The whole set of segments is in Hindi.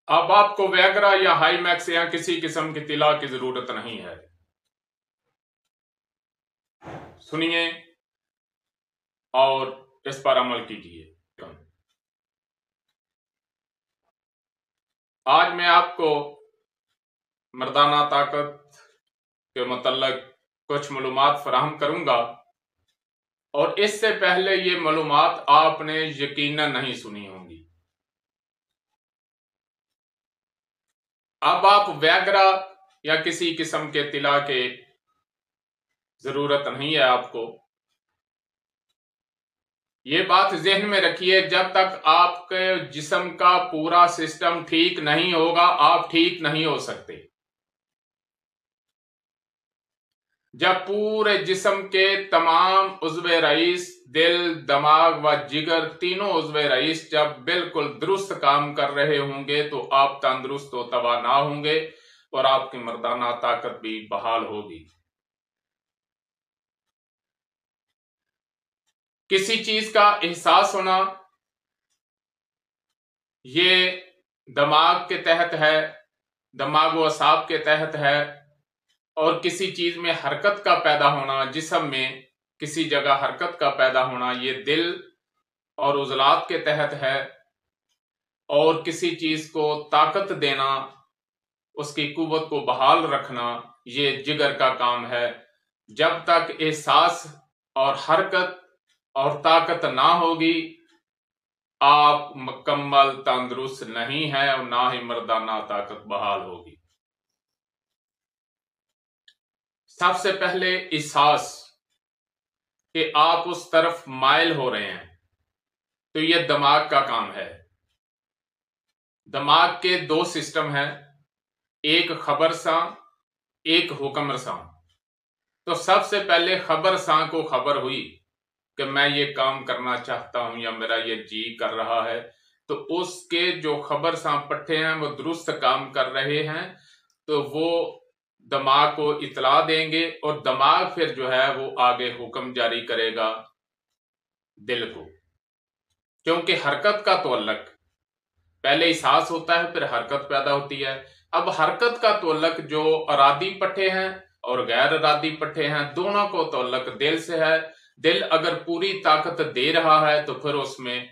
अब आपको वैग्रा या हाईमैक्स या किसी किस्म की तिला की जरूरत नहीं है। सुनिए और इस पर अमल कीजिए। आज मैं आपको मर्दाना ताकत के मतलब कुछ मालूमात फराहम करूंगा और इससे पहले ये मालूमात आपने यकीनन नहीं सुनी होंगी। अब आप वैग्रा या किसी किस्म के तिला के जरूरत नहीं है आपको। ये बात जहन में रखिए, जब तक आपके जिस्म का पूरा सिस्टम ठीक नहीं होगा आप ठीक नहीं हो सकते। जब पूरे जिस्म के तमाम उज़्वे रईस, दिल, दिमाग व जिगर तीनों उज़्वे रईस जब बिल्कुल दुरुस्त काम कर रहे होंगे तो आप तंदुरुस्त व तबाह ना होंगे और आपकी मर्दाना ताकत भी बहाल होगी। किसी चीज का एहसास होना ये दिमाग के तहत है, दिमाग व असाब के तहत है, और किसी चीज में हरकत का पैदा होना, जिस्म में किसी जगह हरकत का पैदा होना ये दिल और उजलात के तहत है, और किसी चीज को ताकत देना, उसकी कुव्वत को बहाल रखना ये जिगर का काम है। जब तक एहसास और हरकत और ताकत ना होगी आप मुकम्मल तंदुरुस्त नहीं है और ना ही मर्दाना ताकत बहाल होगी। सबसे पहले एहसास कि आप उस तरफ माइल हो रहे हैं तो यह दिमाग का काम है। दिमाग के दो सिस्टम हैं, एक खबरसां, एक हुक्मरसां। तो सबसे पहले खबरसां को खबर हुई कि मैं ये काम करना चाहता हूं या मेरा ये जी कर रहा है, तो उसके जो खबरसां पट्टे हैं वो दुरुस्त काम कर रहे हैं, तो वो दिमाग को इतला देंगे और दिमाग फिर जो है वो आगे हुक्म जारी करेगा दिल को। क्योंकि हरकत का तवल्लुक पहले एहसास होता है फिर हरकत पैदा होती है। अब हरकत का तवल्लुक जो अरादी पट्टे हैं और गैर अरादी पट्टे हैं दोनों को तवल्लुक दिल से है। दिल अगर पूरी ताकत दे रहा है तो फिर उसमें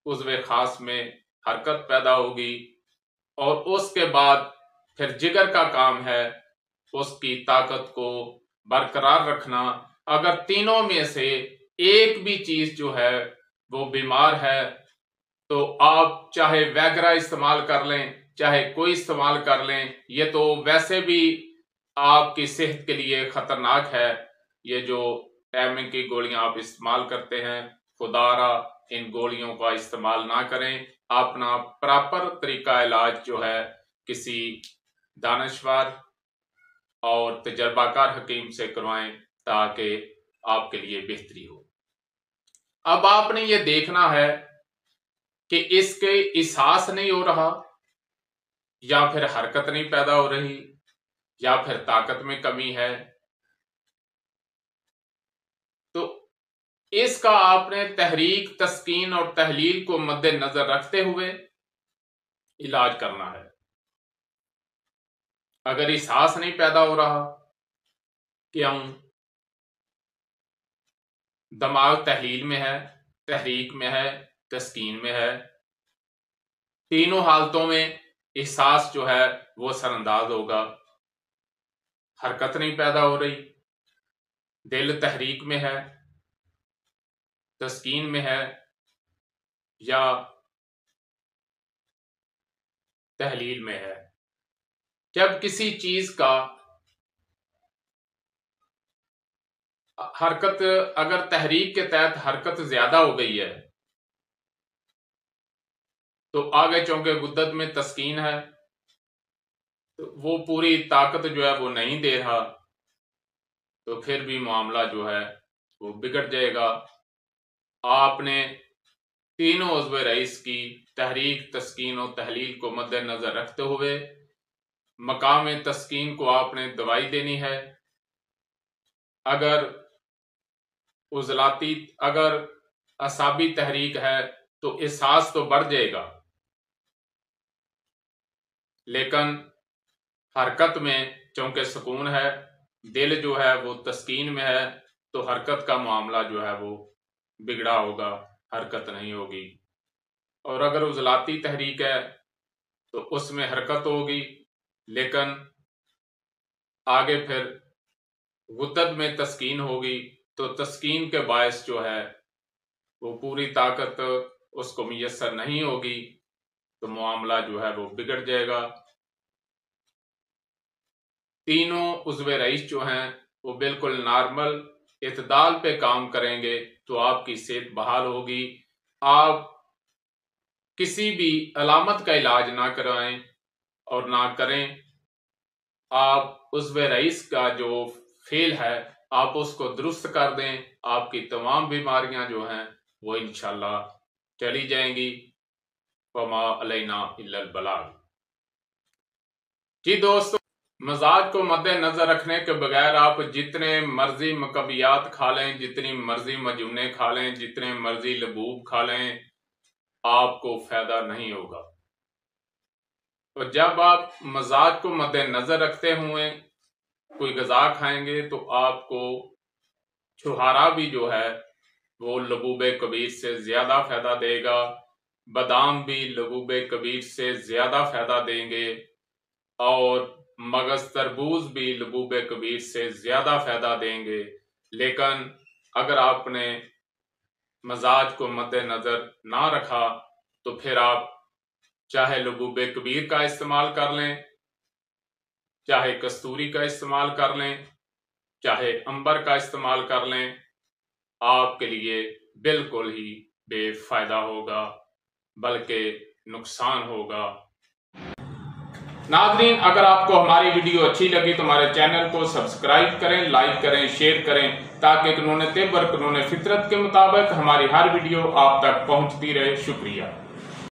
उज़्वे खास में हरकत पैदा होगी, और उसके बाद फिर जिगर का काम है उसकी ताकत को बरकरार रखना। अगर तीनों में से एक भी चीज जो है वो बीमार है तो आप चाहे वैग्रा इस्तेमाल कर लें चाहे कोई इस्तेमाल कर लें, ये तो वैसे भी आपकी सेहत के लिए खतरनाक है। ये जो टाइमिंग की गोलियां आप इस्तेमाल करते हैं, खुदारा इन गोलियों का इस्तेमाल ना करें। अपना प्रॉपर तरीका इलाज जो है किसी दानिशवर और तजर्बाकार हकीम से करवाएं ताकि आपके लिए बेहतरी हो। अब आपने ये देखना है कि इसके एहसास नहीं हो रहा या फिर हरकत नहीं पैदा हो रही या फिर ताकत में कमी है, तो इसका आपने तहरीक, तस्कीन और तहलील को मद्देनजर रखते हुए इलाज करना है। अगर एहसास नहीं पैदा हो रहा कि हम दिमाग तहलील में है, तहरीक में है, तस्कीन में है, तीनों हालतों में एहसास जो है वो असरअंदाज होगा। हरकत नहीं पैदा हो रही, दिल तहरीक में है, तस्कीन में है या तहलील में है। जब किसी चीज का हरकत अगर तहरीक के तहत हरकत ज्यादा हो गई है तो आगे चौंके गुद्दत में तस्कीन है, तो वो पूरी ताकत जो है वो नहीं दे रहा, तो फिर भी मामला जो है वो बिगड़ जाएगा। आपने तीनों उज़्वे रईस की तहरीक, तस्कीन और तहलील को मद्देनजर रखते हुए मकाम तस्कीन को आपने दवाई देनी है। अगर उजलाती, अगर असाबी तहरीक है तो एहसास तो बढ़ जाएगा, लेकिन हरकत में चूंकि सुकून है, दिल जो है वो तस्कीन में है, तो हरकत का मामला जो है वो बिगड़ा होगा, हरकत नहीं होगी। और अगर उजलाती तहरीक है तो उसमें हरकत होगी, लेकिन आगे फिर गुद्दत में तस्कीन होगी, तो तस्कीन के बायस जो है वो पूरी ताकत उसको मुयस्सर नहीं होगी, तो मामला जो है वो बिगड़ जाएगा। तीनों उज़्वे रईस जो हैं वो बिल्कुल नॉर्मल इत्दाल पे काम करेंगे तो आपकी सेहत बहाल होगी। आप किसी भी अलामत का इलाज ना कराएं और ना करें। आप उज़्वे रईस का जो फेल है आप उसको दुरुस्त कर दें, आपकी तमाम बीमारियां जो हैं वो इंशाल्लाह चली जाएंगी। वमा अलैना इल्लल बलाग। जी दोस्तों, मजाज को मद्देनजर रखने के बगैर आप जितने मर्जी मकबियात खा लें, जितनी मर्जी मजूने खा लें, जितने मर्जी लबूब खा लें, आपको फायदा नहीं होगा। और जब आप मजाज को मद्देनजर रखते हुए कोई गजा खाएंगे तो आपको छुहारा भी जो है वो लबूब कबीर से ज्यादा फायदा देगा, बादाम भी लबूब कबीर से ज्यादा फायदा देंगे, और मगज तरबूज भी लबूब कबीर से ज्यादा फायदा देंगे। लेकिन अगर आपने मजाज को मद्देनजर ना रखा तो फिर आप चाहे लबूब कबीर का इस्तेमाल कर लें, चाहे कस्तूरी का इस्तेमाल कर लें, चाहे अंबर का इस्तेमाल कर लें, आपके लिए बिल्कुल ही बेफायदा होगा, बल्कि नुकसान होगा। नाज़रीन, अगर आपको हमारी वीडियो अच्छी लगी तो हमारे चैनल को सब्सक्राइब करें, लाइक करें, शेयर करें, ताकि कानून तिब और कानून फितरत के मुताबिक हमारी हर वीडियो आप तक पहुंचती रहे। शुक्रिया।